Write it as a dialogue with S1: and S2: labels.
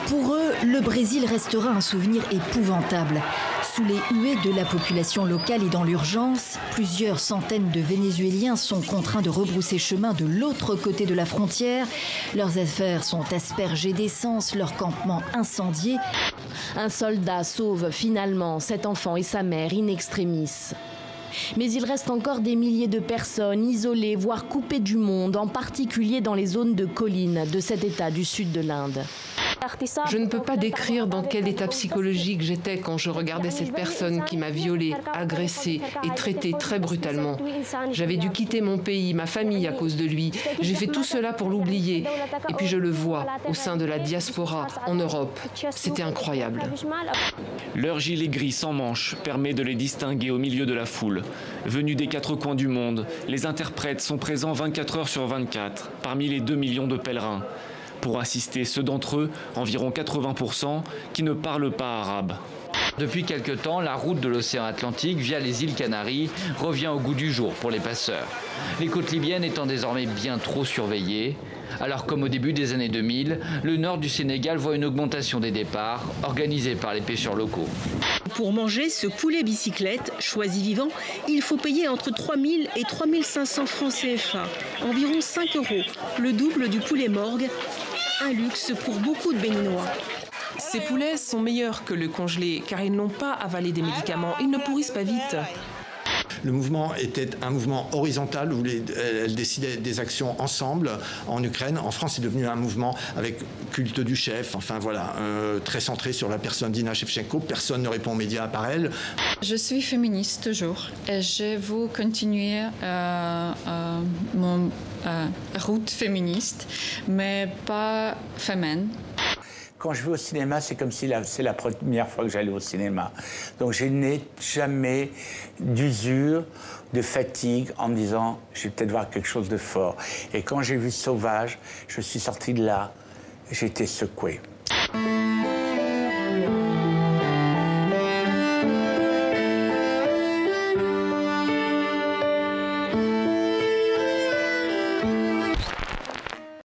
S1: Pour eux, le Brésil restera un souvenir épouvantable. Sous les huées de la population locale et dans l'urgence, plusieurs centaines de Vénézuéliens sont contraints de rebrousser chemin de l'autre côté de la frontière. Leurs affaires sont aspergées d'essence, leur campement incendié.
S2: Un soldat sauve finalement cet enfant et sa mère in extremis. Mais il reste encore des milliers de personnes isolées, voire coupées du monde, en particulier dans les zones de collines de cet état du sud de l'Inde.
S3: Je ne peux pas décrire dans quel état psychologique j'étais quand je regardais cette personne qui m'a violée, agressée et traitée très brutalement. J'avais dû quitter mon pays, ma famille à cause de lui. J'ai fait tout cela pour l'oublier. Et puis je le vois au sein de la diaspora en Europe. C'était incroyable.
S4: Leur gilet gris sans manches permet de les distinguer au milieu de la foule. Venus des quatre coins du monde, les interprètes sont présents 24 heures sur 24, parmi les 2 millions de pèlerins. Pour assister ceux d'entre eux, environ 80%, qui ne parlent pas arabe.
S5: Depuis quelque temps, la route de l'océan Atlantique via les îles Canaries revient au goût du jour pour les passeurs. Les côtes libyennes étant désormais bien trop surveillées, alors comme au début des années 2000, le nord du Sénégal voit une augmentation des départs organisés par les pêcheurs locaux.
S6: Pour manger ce poulet bicyclette, choisi vivant, il faut payer entre 3 000 et 3 500 francs CFA, environ 5 €, le double du poulet morgue, un luxe pour beaucoup de Béninois.
S7: Ces poulets sont meilleurs que le congelé car ils n'ont pas avalé des médicaments, ils ne pourrissent pas vite.
S8: Le mouvement était un mouvement horizontal où elles décidaient des actions ensemble en Ukraine. En France, c'est devenu un mouvement avec culte du chef, enfin voilà, très centré sur la personne d'Ina Shevchenko. Personne ne répond aux médias à part elle.
S9: Je suis féministe toujours et je veux continuer mon route féministe, mais pas féminine.
S10: Quand je vais au cinéma, c'est comme si c'est la première fois que j'allais au cinéma. Donc je n'ai jamais d'usure, de fatigue en me disant « je vais peut-être voir quelque chose de fort ». Et quand j'ai vu Sauvage, je suis sorti de là, j'ai été secoué.